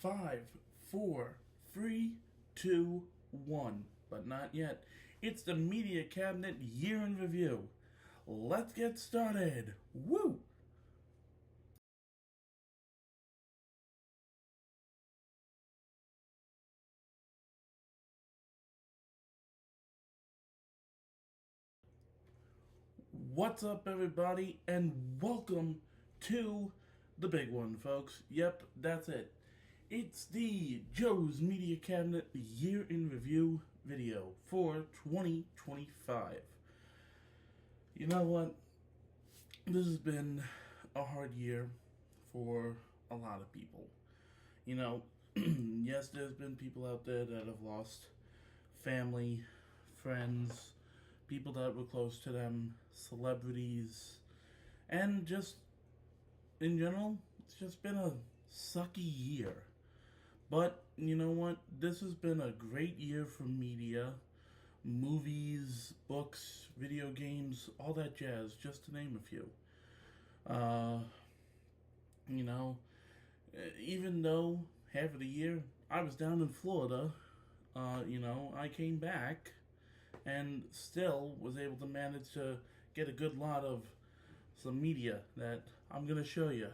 5, 4, 3, 2, 1. But not yet. It's the Media Cabinet Year in Review. Let's get started. Woo! What's up, everybody, and welcome to the big one, folks. Yep, that's it. It's the Joe's Media Cabinet Year in Review video for 2025. You know what? This has been a hard year for a lot of people. You know, yes, there's been people out there that have lost family, friends, people that were close to them, celebrities, and just in general, it's just been a sucky year. But you know what? This has been a great year for media, movies, books, video games, all that jazz, just to name a few. Uh, you know, even though half of the year I was down in Florida, I came back and still was able to manage to get a good lot of some media that I'm going to show you.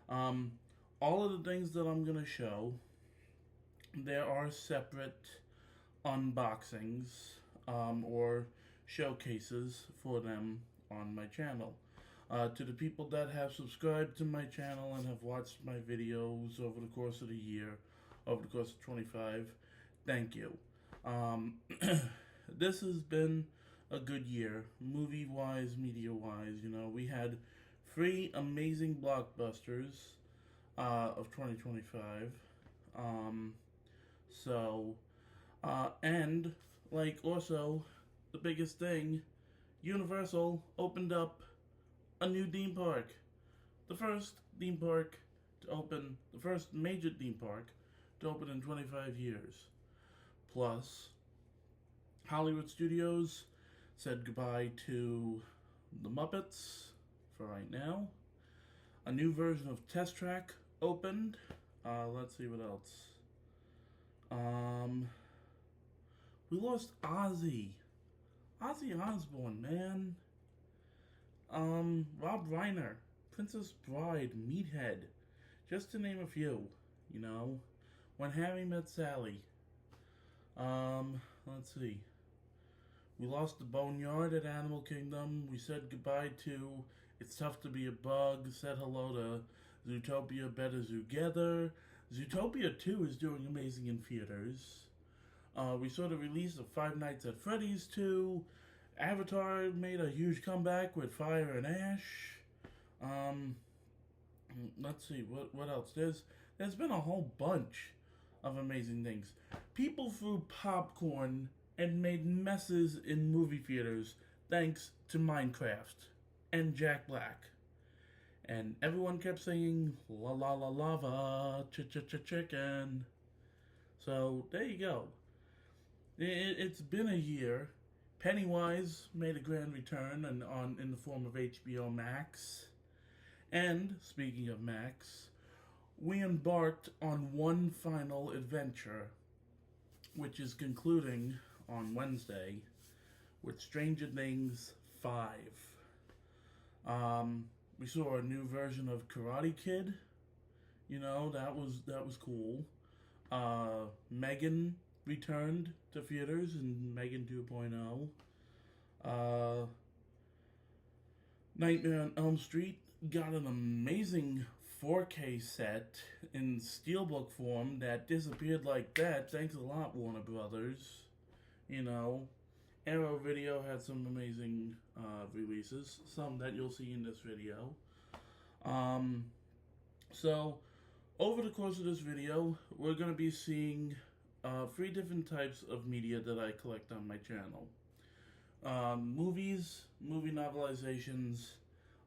Um, all of the things that I'm going to show, there are separate unboxings or showcases for them on my channel. To the people that have subscribed to my channel and have watched my videos over the course of the year, over the course of 25, thank you. This has been a good year, movie-wise, media-wise. You know, we had 3 amazing blockbusters of 2025. And, like, also, the biggest thing, Universal opened up a new theme park. The first theme park to open, the first major theme park to open in 25 years. Plus, Hollywood Studios said goodbye to the Muppets for right now. A new version of Test Track opened. Let's see what else. We lost Ozzy Osbourne, man. Rob Reiner, Princess Bride, Meathead, just to name a few. You know, When Harry Met Sally. Let's see. We lost the Boneyard at Animal Kingdom. We said goodbye to It's Tough to Be a Bug. Said hello to Zootopia Better Together. Zootopia 2 is doing amazing in theaters. We saw the release of Five Nights at Freddy's 2. Avatar made a huge comeback with Fire and Ash. Let's see, what else? There's been a whole bunch of amazing things. People threw popcorn and made messes in movie theaters thanks to Minecraft and Jack Black. And everyone kept singing la la la lava, chicken. So there you go. It's been a year. Pennywise made a grand return in the form of HBO Max. And speaking of Max, we embarked on one final adventure, which is concluding on Wednesday with Stranger Things 5. We saw a new version of Karate Kid. You know, that was cool. Megan returned to theaters in Megan 2.0. Nightmare on Elm Street got an amazing 4K set in steelbook form that disappeared like that. Thanks a lot, Warner Brothers. You know, Arrow Video had some amazing releases, some that you'll see in this video. So, over the course of this video, we're going to be seeing 3 different types of media that I collect on my channel. Movies, movie novelizations,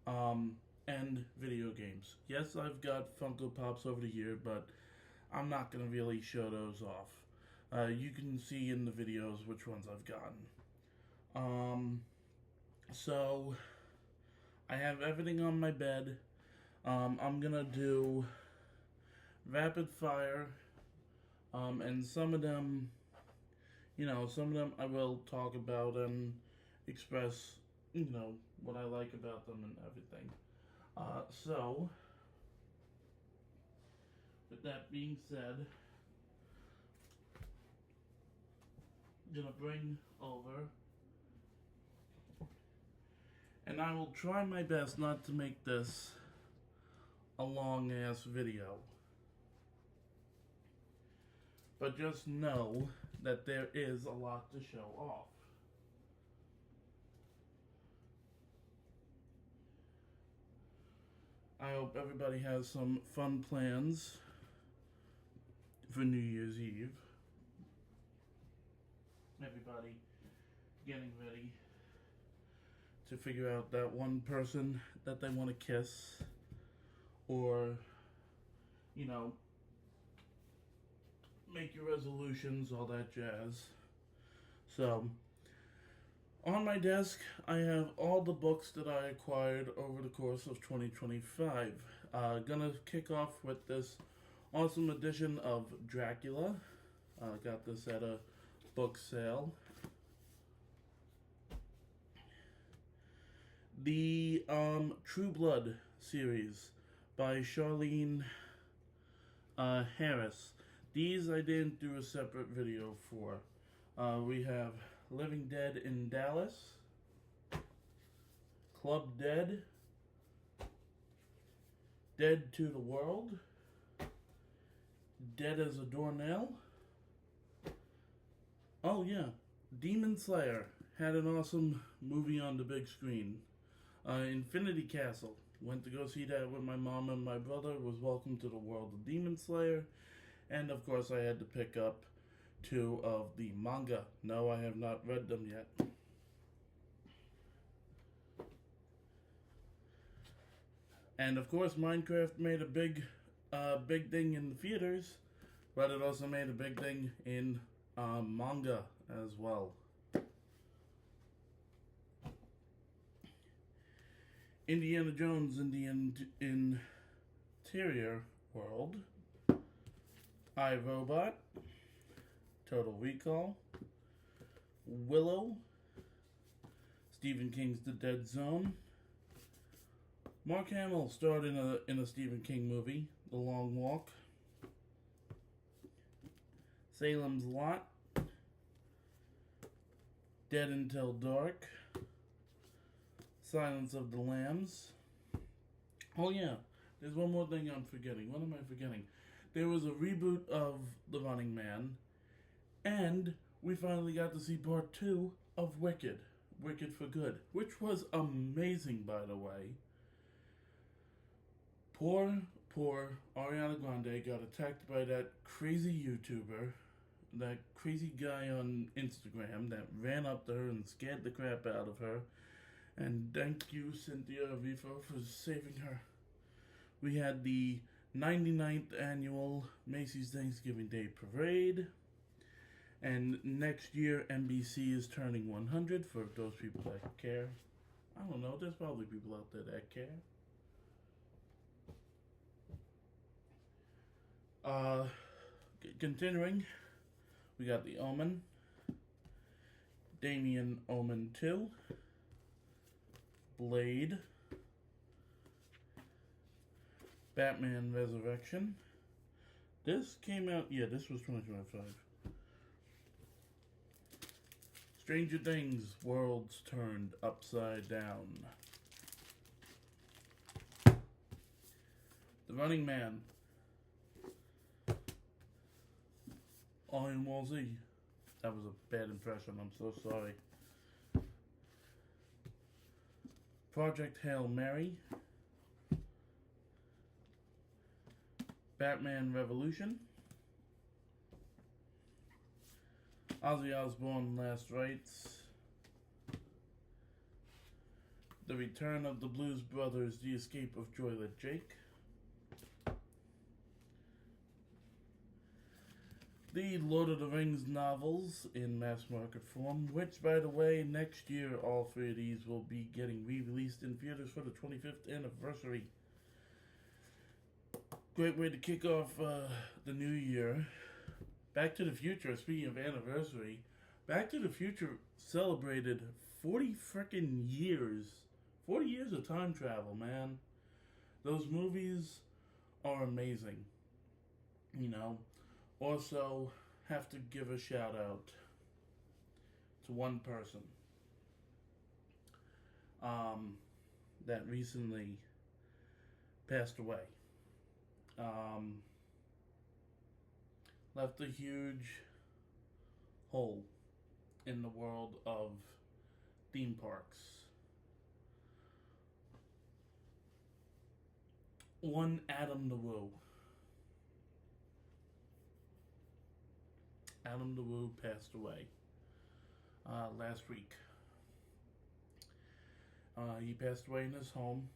and video games. Yes, I've got Funko Pops over the year, but I'm not going to really show those off. You can see in the videos which ones I've gotten. So, I have everything on my bed. I'm going to do rapid fire, and some of them, some of them I will talk about and express, what I like about them and everything. So, with that being said, I'm gonna bring over, and I will try my best not to make this a long ass video. But just know that there is a lot to show off. I hope everybody has some fun plans for New Year's Eve. Everybody getting ready to figure out that one person that they want to kiss, or, make your resolutions, all that jazz. So, on my desk, I have all the books that I acquired over the course of 2025. Gonna kick off with this awesome edition of Dracula. Got this at a book sale. The True Blood series by Charlene Harris. These I didn't do a separate video for. We have Living Dead in Dallas, Club Dead, Dead to the World, Dead as a Doornail. Oh yeah, Demon Slayer had an awesome movie on the big screen. Infinity Castle. Went to go see that with my mom and my brother. Was Welcome to the World of Demon Slayer. And of course I had to pick up 2 of the manga. No, I have not read them yet. And of course Minecraft made a big thing in the theaters, but it also made a big thing in manga as well. Indiana Jones in the Interior World, iRobot, Total Recall, Willow, Stephen King's The Dead Zone. Mark Hamill starred in a Stephen King movie, The Long Walk. Salem's Lot, Dead Until Dark, Silence of the Lambs. Oh yeah, there's one more thing I'm forgetting. What am I forgetting? There was a reboot of The Running Man, and we finally got to see part 2 of Wicked. Wicked for Good, which was amazing, by the way. Poor Ariana Grande got attacked by that crazy YouTuber, that crazy guy on Instagram that ran up to her and scared the crap out of her. And thank you, Cynthia Erivo, for saving her. We had the 99th annual Macy's Thanksgiving Day Parade. And next year, NBC is turning 100 for those people that care. I don't know, there's probably people out there that care. Continuing, we got The Omen, Damien Omen 2, Blade, Batman Resurrection. This came out, this was 2025. Stranger Things, Worlds Turned Upside Down. The Running Man. Iron Wall Z. That was a bad impression, I'm so sorry. Project Hail Mary. Batman Revolution. Ozzy Osbourne Last Rites. The Return of the Blues Brothers, The Escape of Joylet Jake. The Lord of the Rings novels in mass market form, which, by the way, next year all 3 of these will be getting re-released in theaters for the 25th anniversary. Great way to kick off the new year. Back to the Future, speaking of anniversary, Back to the Future celebrated 40 frickin' years. 40 years of time travel, man. Those movies are amazing. You know, also have to give a shout out to one person that recently passed away. Um, Left a huge hole in the world of theme parks. One Adam DeWoo. Adam DeWoo passed away last week. He passed away in his home.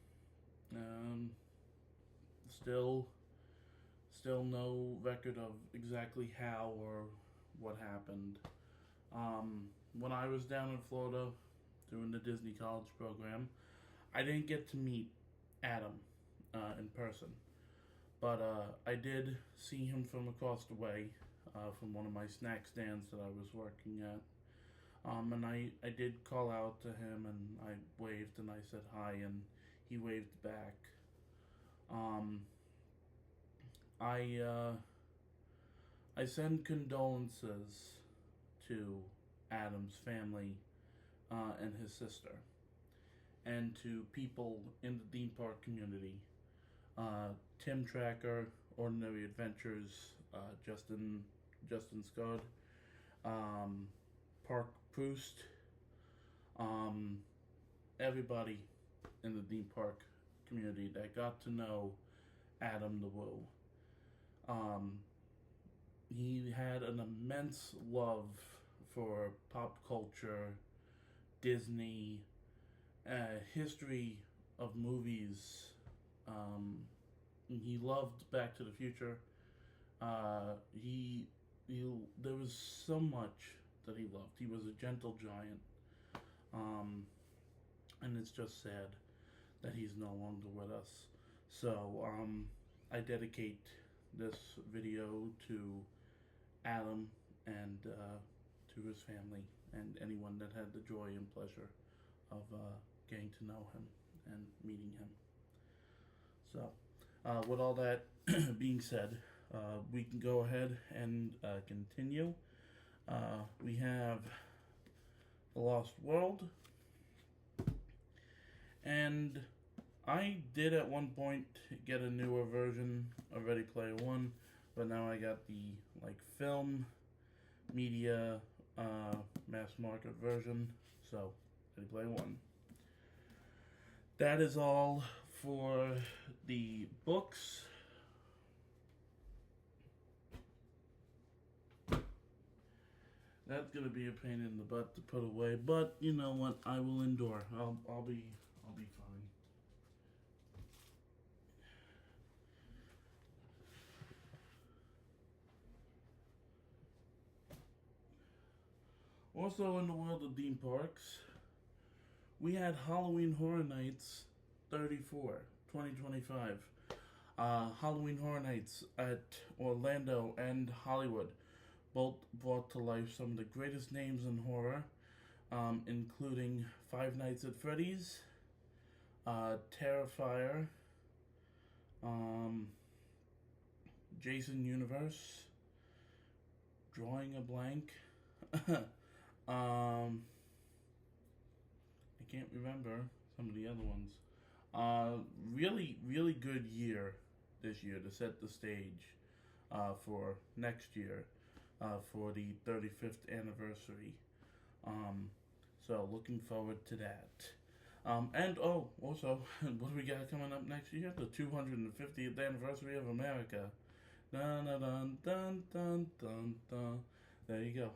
Still no record of exactly how or what happened. When I was down in Florida doing the Disney College program, I didn't get to meet Adam in person, but I did see him from across the way from one of my snack stands that I was working at. And I did call out to him, and I waved and I said hi, and he waved back. I send condolences to Adam's family and his sister, and to people in the theme park community. Tim Tracker, Ordinary Adventures, Justin Scott, Park Proust, everybody in the theme park community that got to know Adam DeWoo. He had an immense love for pop culture, Disney, history of movies. He loved Back to the Future. There was so much that he loved. He was a gentle giant. And it's just sad that he's no longer with us. So, I dedicate this video to Adam and to his family and anyone that had the joy and pleasure of getting to know him and meeting him. So, with all that being said, we can go ahead and continue. We have The Lost World, and I did at one point get a newer version of Ready Player One, but now I got the film media mass market version. So Ready Player One. That is all for the books. That's gonna be a pain in the butt to put away, but you know what? I will endure. I'll be fine. Also in the world of theme parks, we had Halloween Horror Nights 34, 2025. Halloween Horror Nights at Orlando and Hollywood both brought to life some of the greatest names in horror, including Five Nights at Freddy's, Terrifier, Jason Universe, Drawing a Blank. I can't remember some of the other ones. Really good year this year to set the stage for next year, for the 35th anniversary. So looking forward to that. And also, what do we got coming up next year? The 250th anniversary of America. Dun dun dun dun dun dun dun. There you go.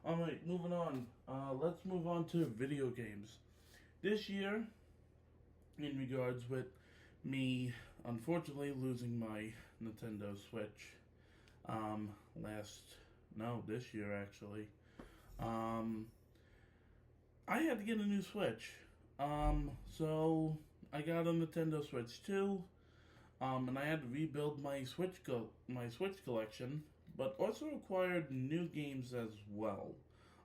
Alright, moving on. Let's move on to video games. This year, in regards with me unfortunately losing my Nintendo Switch, this year actually, I had to get a new Switch. So I got a Nintendo Switch 2. And I had to rebuild my Switch collection, but also acquired new games as well.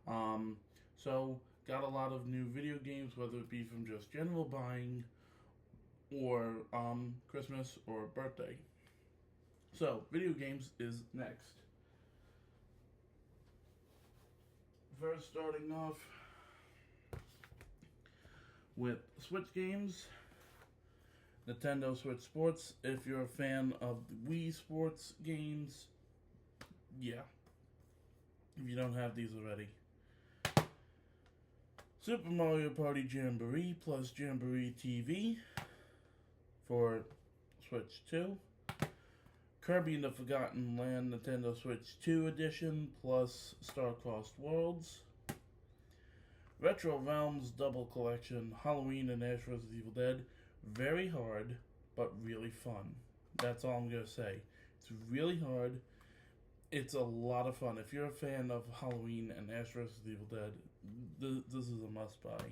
Um, so got a lot of new video games, whether it be from just general buying or Christmas or birthday. So video games is next. First, starting off with Switch games. Nintendo Switch Sports. If you're a fan of the Wii Sports games, yeah. If you don't have these already. Super Mario Party Jamboree plus Jamboree TV for Switch 2. Kirby and the Forgotten Land Nintendo Switch 2 Edition plus Star-Crossed Worlds. Retro Realms Double Collection Halloween and Ash vs. Evil Dead. Very hard, but really fun. That's all I'm going to say. It's really hard. It's a lot of fun. If you're a fan of Halloween and Ash vs. Evil Dead, this is a must-buy.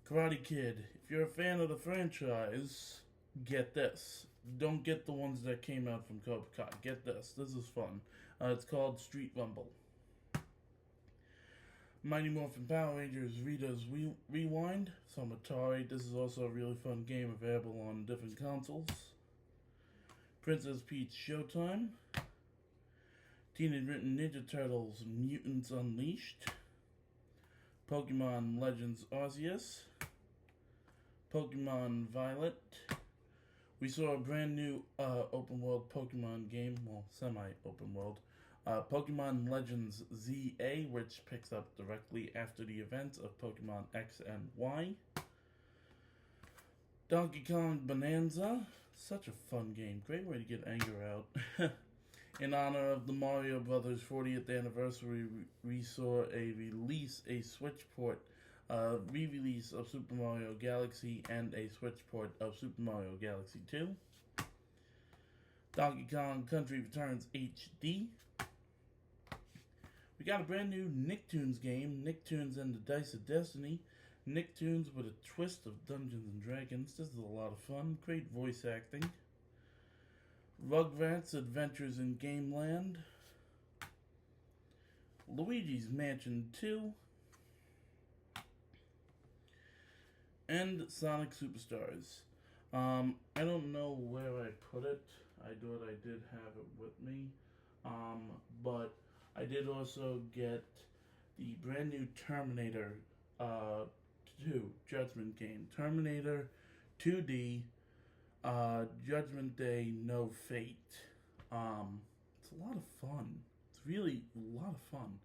Karate Kid. If you're a fan of the franchise, get this. Don't get the ones that came out from Cobra Kai. Get this. This is fun. It's called Street Rumble. Mighty Morphin Power Rangers Rita's Rewind. Some Atari. This is also a really fun game available on different consoles. Princess Peach Showtime. Teenage Mutant Ninja Turtles Mutants Unleashed. Pokemon Legends Arceus. Pokemon Violet. We saw a brand new open world Pokemon game, well, semi-open world. Pokemon Legends ZA, which picks up directly after the events of Pokemon X and Y. Donkey Kong Bonanza, such a fun game, great way to get anger out. In honor of the Mario Brothers 40th anniversary, we saw a Switch port, re-release of Super Mario Galaxy and a Switch port of Super Mario Galaxy 2. Donkey Kong Country Returns HD. We got a brand new Nicktoons game, Nicktoons and the Dice of Destiny. Nicktoons with a twist of Dungeons and Dragons. This is a lot of fun. Great voice acting. Rugrats Adventures in Gameland. Luigi's Mansion 2. And Sonic Superstars. I don't know where I put it. I thought I did have it with me. But I did also get the brand new Terminator 2 Judgment game. Terminator 2D Judgment Day No Fate. It's a lot of fun. It's really a lot of fun.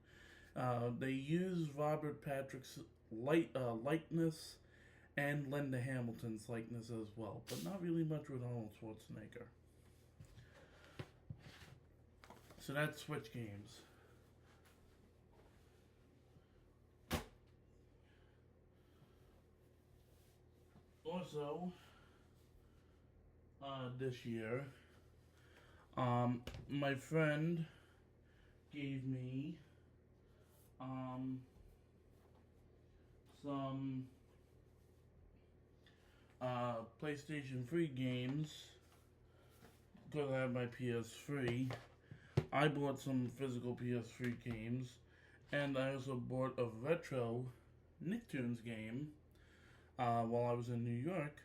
They use Robert Patrick's likeness and Linda Hamilton's likeness as well, but not really much with Arnold Schwarzenegger. So that's Switch games. Also, this year, my friend gave me some PlayStation 3 games because I have my PS3. I bought some physical PS3 games, and I also bought a retro Nicktoons game while I was in New York.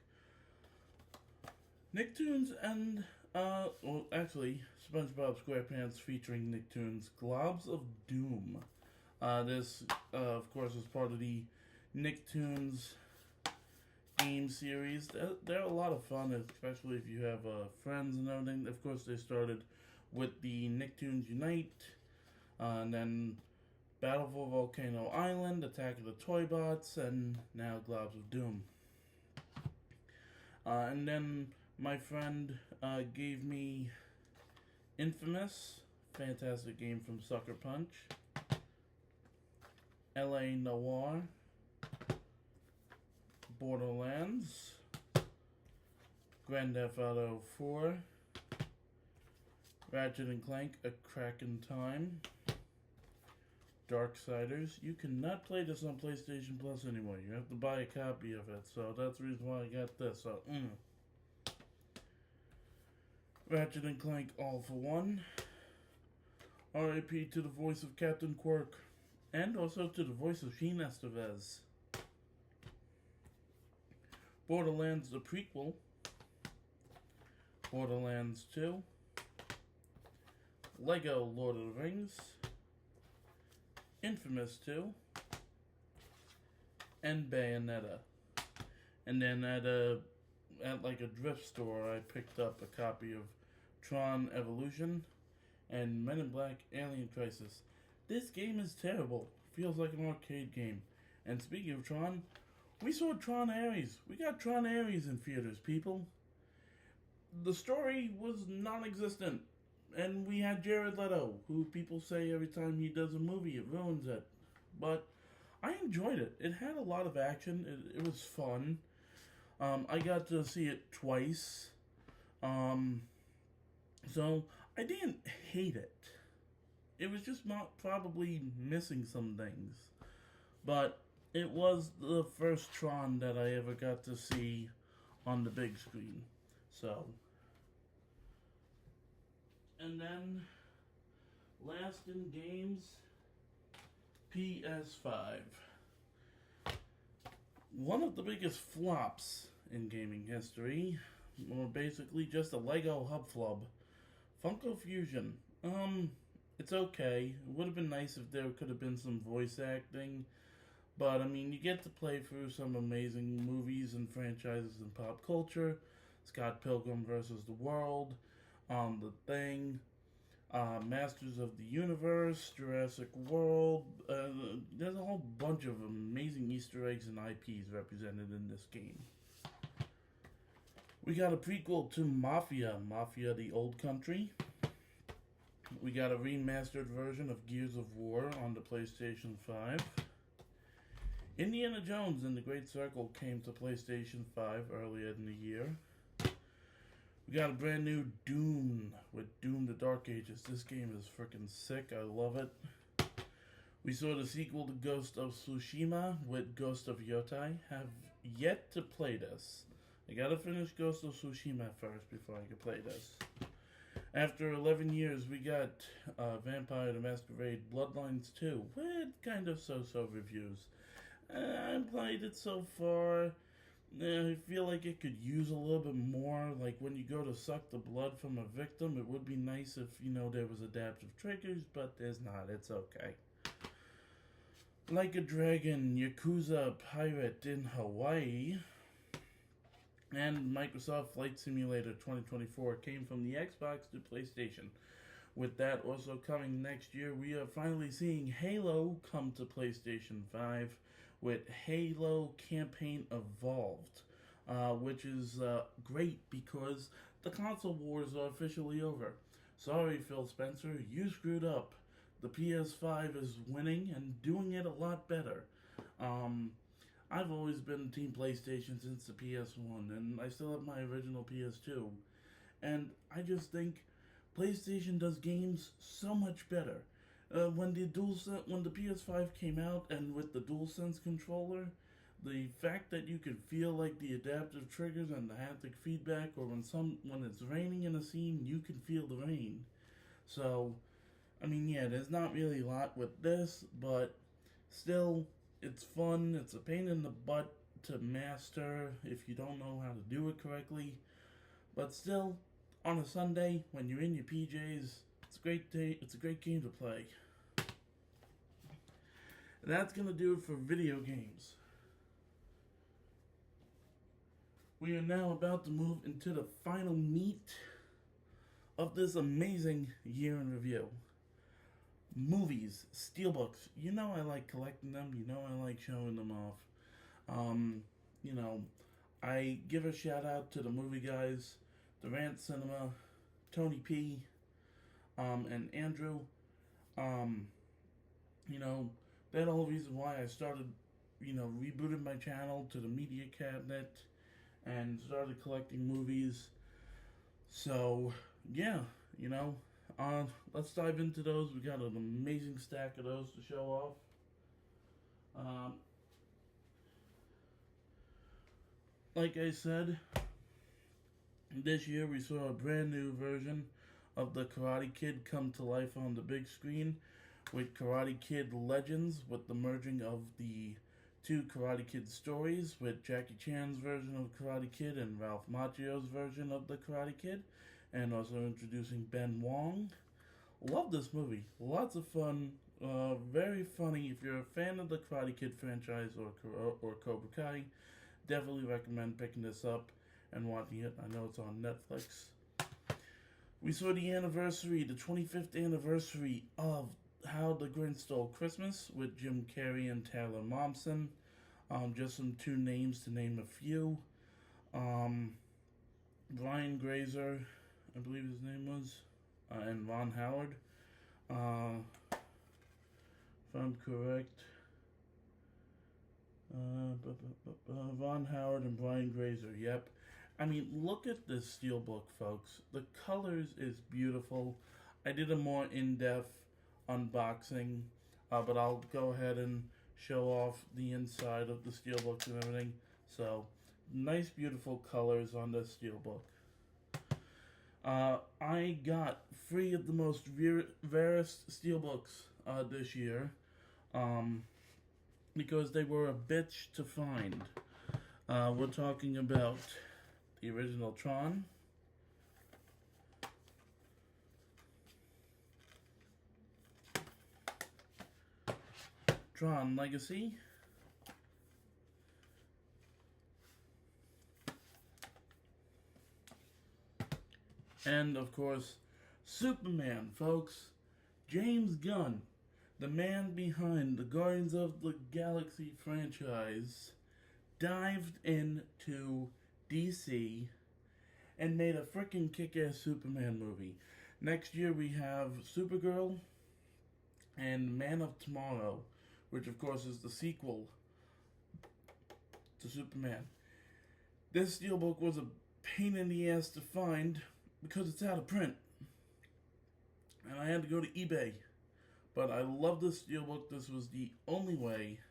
Nicktoons and, well, actually, SpongeBob SquarePants featuring Nicktoons Globs of Doom. This, of course, is part of the Nicktoons game series. They're a lot of fun, especially if you have friends and everything. Of course, they started with the Nicktoons Unite, and then Battle for Volcano Island, Attack of the Toybots, and now Globs of Doom. And then my friend gave me Infamous, fantastic game from Sucker Punch, LA Noire, Borderlands, Grand Theft Auto 4, Ratchet and Clank, A Crack in Time, Darksiders. You cannot play this on PlayStation Plus anymore. You have to buy a copy of it, so that's the reason why I got this. So, Ratchet and Clank All for One. R.I.P. to the voice of Captain Quirk, and also to the voice of Sheen Estevez. Borderlands the prequel. Borderlands 2. Lego Lord of the Rings. Infamous 2. And Bayonetta. And then at like a thrift store, I picked up a copy of Tron Evolution and Men in Black Alien Crisis. This game is terrible. Feels like an arcade game. And speaking of Tron, we saw Tron Ares. We got Tron Ares in theaters, people. The story was non-existent. And we had Jared Leto, who people say every time he does a movie, it ruins it. But I enjoyed it. It had a lot of action. It was fun. I got to see it twice. So I didn't hate it. It was just not probably missing some things. But it was the first Tron that I ever got to see on the big screen. So. And then, last in games, PS5. One of the biggest flops in gaming history, or basically just a Lego hub flub. Funko Fusion. It's okay. It would have been nice if there could have been some voice acting. But, I mean, you get to play through some amazing movies and franchises in pop culture. Scott Pilgrim vs. the World. The Thing. Masters of the Universe. Jurassic World. There's a whole bunch of amazing Easter eggs and IPs represented in this game. We got a prequel to Mafia. Mafia the Old Country. We got a remastered version of Gears of War on the PlayStation 5. Indiana Jones and the Great Circle came to PlayStation 5 earlier in the year. We got a brand new Doom with Doom the Dark Ages. This game is freaking sick. I love it. We saw the sequel to Ghost of Tsushima with Ghost of Yotai. Have yet to play this. I gotta finish Ghost of Tsushima first before I can play this. After 11 years, we got Vampire the Masquerade Bloodlines 2 with kind of so-so reviews. I played it so far. I feel like it could use a little bit more. Like when you go to suck the blood from a victim, it would be nice if, there was adaptive triggers, but there's not. It's okay. Like a Dragon, Yakuza Pirate in Hawaii, and Microsoft Flight Simulator 2024 came from the Xbox to PlayStation. With that also coming next year, we are finally seeing Halo come to PlayStation 5 with Halo Campaign Evolved, which is great because the console wars are officially over. Sorry, Phil Spencer, you screwed up. The PS5 is winning and doing it a lot better. I've always been Team PlayStation since the PS1, and I still have my original PS2. And I just think PlayStation does games so much better. When the PS5 came out, and with the DualSense controller, the fact that you can feel like the adaptive triggers and the haptic feedback, or when it's raining in a scene, you can feel the rain. So, I mean, yeah, there's not really a lot with this, but still, it's fun. It's a pain in the butt to master if you don't know how to do it correctly. But still, on a Sunday, when you're in your PJs, it's a great day. It's a great game to play. And that's going to do it for video games. We are now about to move into the final meat of this amazing year in review. Movies, steelbooks. You know I like collecting them. You know I like showing them off. I give a shout out to the movie guys, Durant Cinema, Tony P, and Andrew. They're the whole reason why I started, rebooted my channel to the media cabinet and started collecting movies. So, yeah, let's dive into those. We got an amazing stack of those to show off. Like I said, This year we saw a brand new version of The Karate Kid come to life on the big screen with Karate Kid Legends, with the merging of the two Karate Kid stories with Jackie Chan's version of Karate Kid and Ralph Macchio's version of The Karate Kid, and also introducing Ben Wong. Love this movie. Lots of fun. Very funny. If you're a fan of the Karate Kid franchise or Cobra Kai, definitely recommend picking this up and watching it. I know it's on Netflix. We saw the 25th anniversary of How the Grinch Stole Christmas with Jim Carrey and Taylor Momsen. Just some two names to name a few. Brian Grazer, I believe his name was, and Ron Howard. If I'm correct, Ron Howard and Brian Grazer. Yep. I mean, look at this steelbook, folks. The colors is beautiful. I did a more in-depth unboxing, but I'll go ahead and show off the inside of the steelbook and everything. So, nice, beautiful colors on this steelbook. I got 3 of the most rarest steelbooks this year, because they were a bitch to find. We're talking about the original Tron, Tron Legacy, and of course, Superman, folks. James Gunn, the man behind the Guardians of the Galaxy franchise, dived into DC and made a freaking kick-ass Superman movie. Next year we have Supergirl and Man of Tomorrow, which of course is the sequel to Superman. This steelbook was a pain in the ass to find because it's out of print, and I had to go to eBay. But I love this steelbook. This was the only way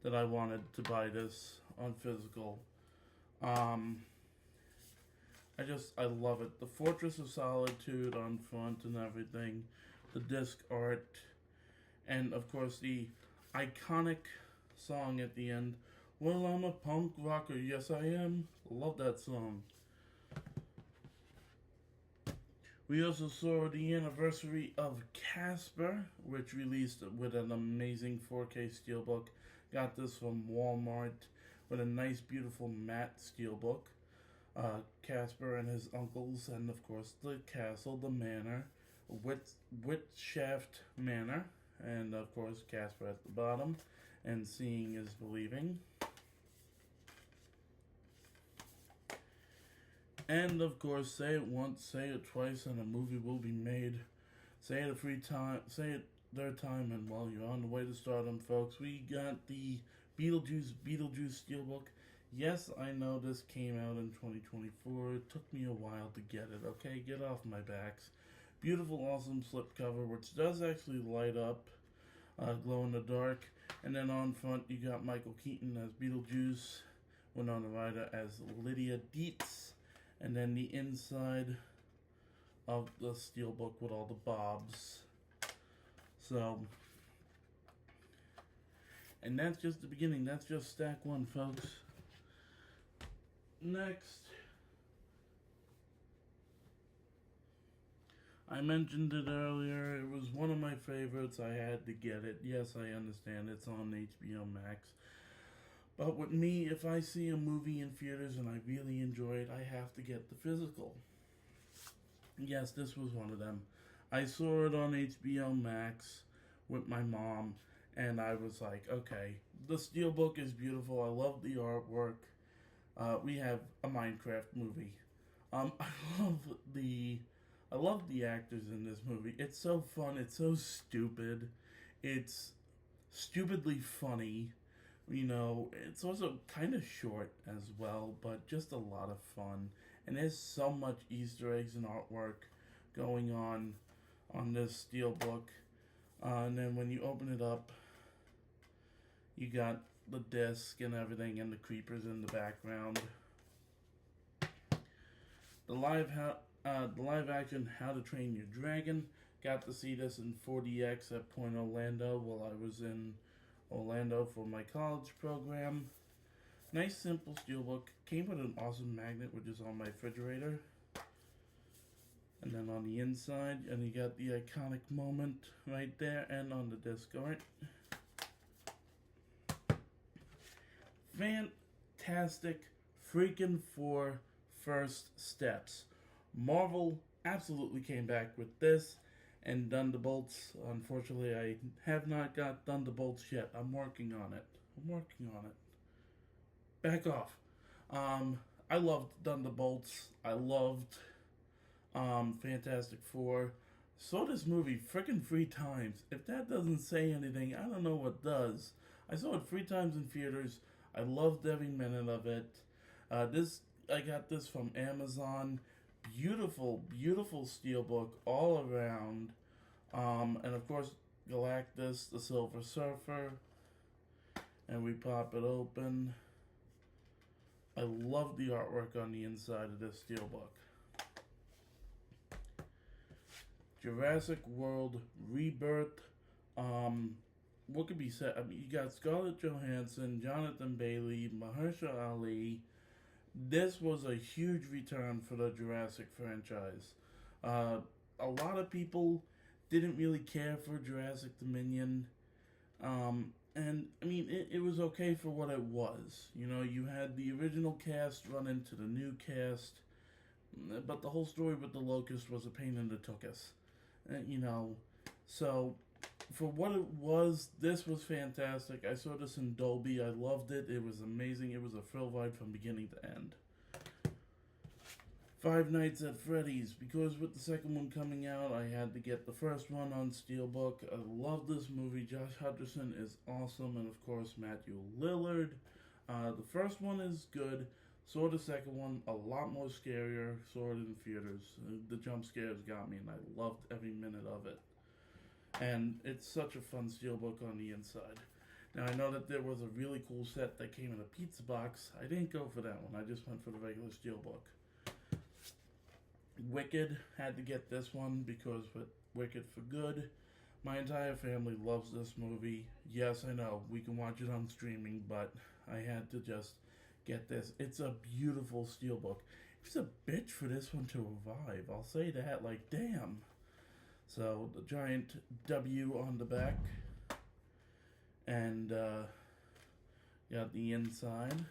that I wanted to buy this on physical. I love it. The Fortress of Solitude on front and everything, the disc art, and of course the iconic song at the end. Well, I'm a punk rocker, yes I am. Love that song. We also saw the anniversary of Casper, which released with an amazing 4K steelbook. Got this from Walmart with a nice, beautiful matte steelbook. Casper and his uncles, and of course the castle, the manor, Whitshaft Manor, and of course Casper at the bottom, and seeing is believing. And of course, say it once, say it twice, and a movie will be made. Say it say it third time, and while you're on the way to stardom, folks, we got the Beetlejuice Steelbook. Yes, I know this came out in 2024. It took me a while to get it, okay? Get off my backs. Beautiful, awesome slipcover, which does actually light up, glow in the dark. And then on front, you got Michael Keaton as Beetlejuice, Winona Ryder as Lydia Dietz, and then the inside of the steelbook with all the bobs. So, and that's just the beginning. That's just stack 1, folks. Next, I mentioned it earlier. It was one of my favorites. I had to get it. Yes, I understand it's on HBO Max. But with me, if I see a movie in theaters and I really enjoy it, I have to get the physical. Yes, this was one of them. I saw it on HBO Max with my mom, and I was like, okay, the steelbook is beautiful. I love the artwork. We have a Minecraft movie. I love the actors in this movie. It's so fun. It's so stupid. It's stupidly funny. You know, it's also kind of short as well, but just a lot of fun. And there's so much Easter eggs and artwork going on this steelbook. And then when you open it up, you got the disc and everything, and the creepers in the background. the live action How to Train Your Dragon. Got to see this in 4DX at Point Orlando while I was in Orlando for my college program. Nice simple steelbook. Came with an awesome magnet which is on my refrigerator. And then on the inside, and you got the iconic moment right there and on the disc art. Fantastic freaking 4 first steps. Marvel absolutely came back with this and Thunderbolts. Unfortunately, I have not got Thunderbolts yet. I'm working on it. Back off. I loved Thunderbolts. I loved Fantastic Four. Saw this movie freaking 3 times. If that doesn't say anything, I don't know what does. I saw it 3 times in theaters. I loved every minute of it. I got this from Amazon. Beautiful, beautiful steelbook all around. And of course, Galactus, the Silver Surfer. And we pop it open. I love the artwork on the inside of this steelbook. Jurassic World Rebirth. What could be said? I mean, you got Scarlett Johansson, Jonathan Bailey, Mahershala Ali. This was a huge return for the Jurassic franchise. A lot of people didn't really care for Jurassic Dominion. And, I mean, it was okay for what it was. You know, you had the original cast run into the new cast. But the whole story with the Locust was a pain in the tuchus. You know, so for what it was, this was fantastic. I saw this in Dolby. I loved it. It was amazing. It was a thrill ride from beginning to end. Five Nights at Freddy's. Because with the second one coming out, I had to get the first one on Steelbook. I love this movie. Josh Hutcherson is awesome. And of course, Matthew Lillard. The first one is good. Saw the second one, a lot more scarier. Saw it in theaters. The jump scares got me, and I loved every minute of it. And it's such a fun steelbook on the inside. Now, I know that there was a really cool set that came in a pizza box. I didn't go for that one. I just went for the regular steelbook. Wicked, had to get this one because with Wicked for Good, my entire family loves this movie. Yes, I know, we can watch it on streaming, but I had to just get this. It's a beautiful steelbook. It's a bitch for this one to revive. I'll say that, like, damn. So, the giant W on the back. And, got the inside.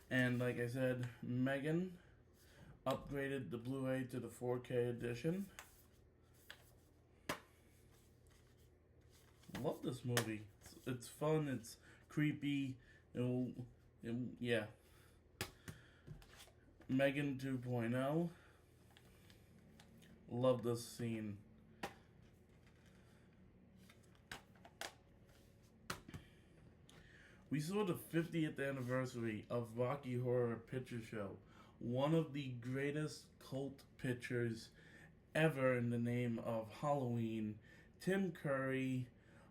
And, like I said, Megan upgraded the Blu-ray to the 4K edition. Love this movie. It's fun, it's creepy, yeah. Megan 2.0. Love this scene. We saw the 50th anniversary of Rocky Horror Picture Show, one of the greatest cult pictures ever in the name of Halloween. Tim Curry,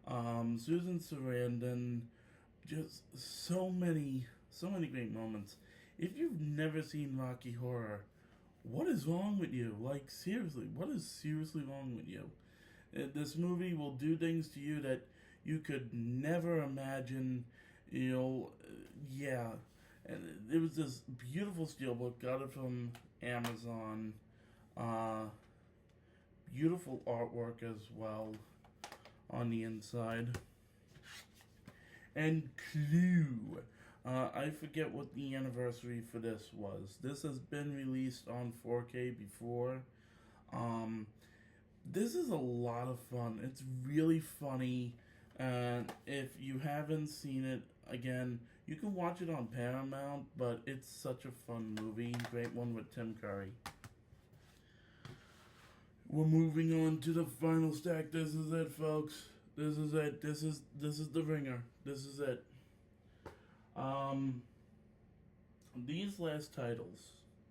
Susan Sarandon, just so many great moments. If you've never seen Rocky Horror, what is wrong with you? Like, seriously, what is seriously wrong with you? This movie will do things to you that you could never imagine. You know, yeah. And it was this beautiful steelbook. Got it from Amazon. Beautiful artwork as well on the inside. And Clue. I forget what the anniversary for this was. This has been released on 4K before. This is a lot of fun. It's really funny. If you haven't seen it, again, you can watch it on Paramount, but it's such a fun movie. Great one with Tim Curry. We're moving on to the final stack. This is it, folks. This is it. This is the ringer. This is it. These last titles,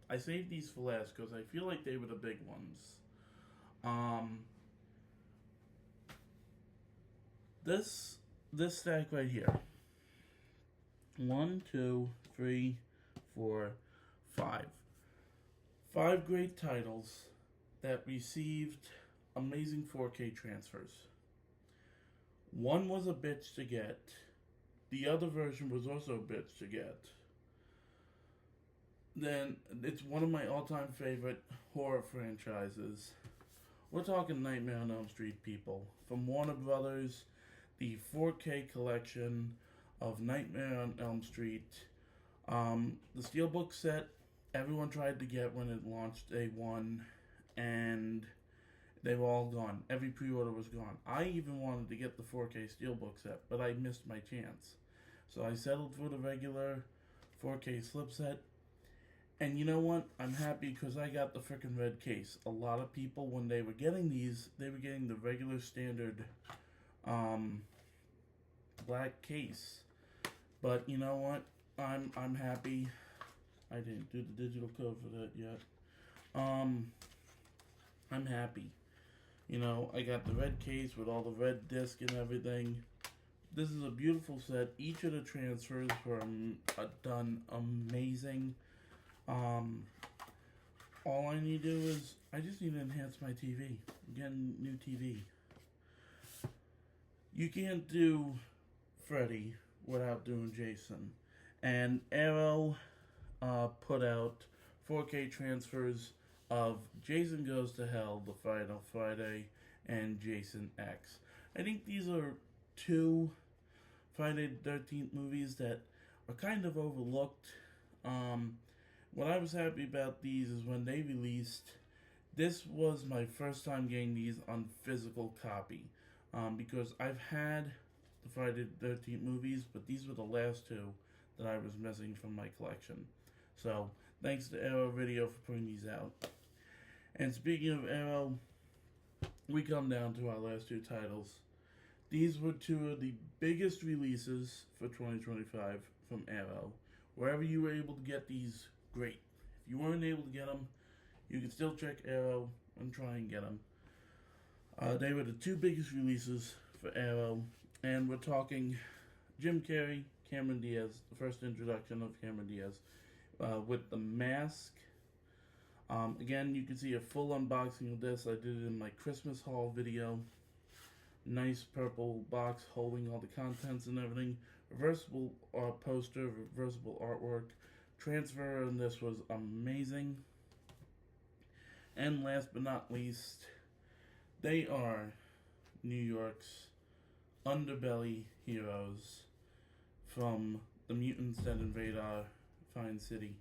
I saved these for last because I feel like they were the big ones. This stack right here. 1, 2, 3, 4, five. Five great titles that received amazing 4K transfers. One was a bitch to get. The other version was also a bitch to get. Then it's one of my all-time favorite horror franchises. We're talking Nightmare on Elm Street, people. From Warner Brothers, the 4K collection of Nightmare on Elm Street. The Steelbook set, everyone tried to get when it launched day one, and they were all gone. Every pre-order was gone. I even wanted to get the 4K Steelbook set, but I missed my chance. So I settled for the regular 4K slip set. And you know what? I'm happy because I got the frickin' red case. A lot of people, when they were getting these, they were getting the regular standard black case. But you know what? I'm happy. I didn't do the digital code for that yet. I'm happy. You know, I got the red case with all the red disc and everything. This is a beautiful set. Each of the transfers were done amazing. All I need to do is, I just need to enhance my TV. Get a new TV. You can't do Freddy without doing Jason. And Arrow put out 4K transfers of Jason Goes to Hell, The Final Friday, and Jason X. I think these are two Friday the 13th movies that are kind of overlooked. What I was happy about these is when they released, this was my first time getting these on physical copy. Because I've had the Friday the 13th movies, but these were the last two that I was missing from my collection. So, thanks to Arrow Video for putting these out. And speaking of Arrow, we come down to our last two titles. These were two of the biggest releases for 2025 from Arrow. Wherever you were able to get these, great. If you weren't able to get them, you can still check Arrow and try and get them. They were the two biggest releases for Arrow, and we're talking Jim Carrey, Cameron Diaz, the first introduction of Cameron Diaz, with The Mask. Again, you can see a full unboxing of this. I did it in my Christmas haul video. Nice purple box holding all the contents and everything. Reversible poster, reversible artwork. Transfer on this was amazing. And last but not least, they are New York's underbelly heroes from the mutants that invade our fine city.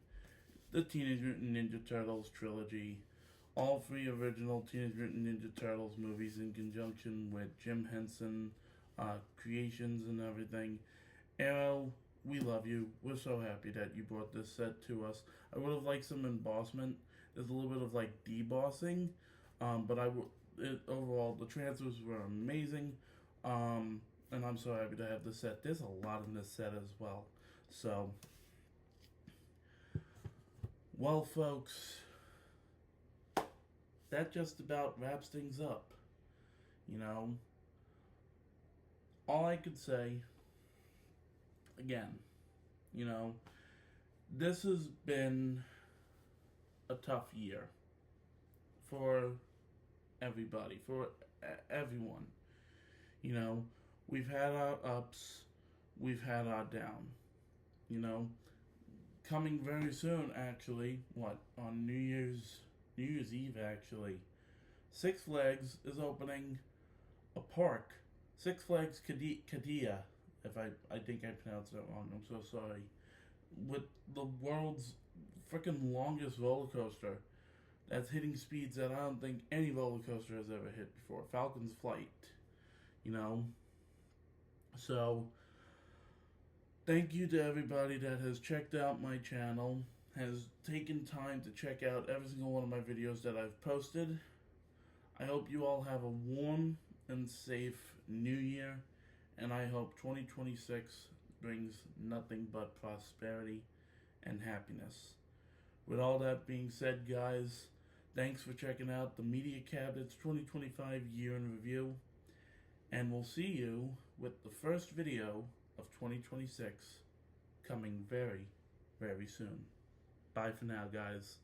The Teenage Mutant Ninja Turtles trilogy. All three original Teenage Mutant Ninja Turtles movies in conjunction with Jim Henson creations and everything. Arrow, we love you. We're so happy that you brought this set to us. I would have liked some embossment. There's a little bit of like debossing, but overall the transfers were amazing, and I'm so happy to have this set. There's a lot in this set as well. So, well, folks, that just about wraps things up. You know, all I could say, again, you know, this has been a tough year for everybody, for everyone. You know, we've had our ups, we've had our down. You know, coming very soon, actually, on New Year's Eve, actually, Six Flags is opening a park. Six Flags Qiddiya, if I think I pronounced that wrong, I'm so sorry. With the world's freaking longest roller coaster that's hitting speeds that I don't think any roller coaster has ever hit before. Falcon's Flight, you know. So, thank you to everybody that has checked out my channel, has taken time to check out every single one of my videos that I've posted. I hope you all have a warm and safe new year, and I hope 2026 brings nothing but prosperity and happiness. With all that being said, guys, thanks for checking out the Media Cabinet's 2025 year in review, and we'll see you with the first video of 2026 coming very, very soon. Bye for now, guys.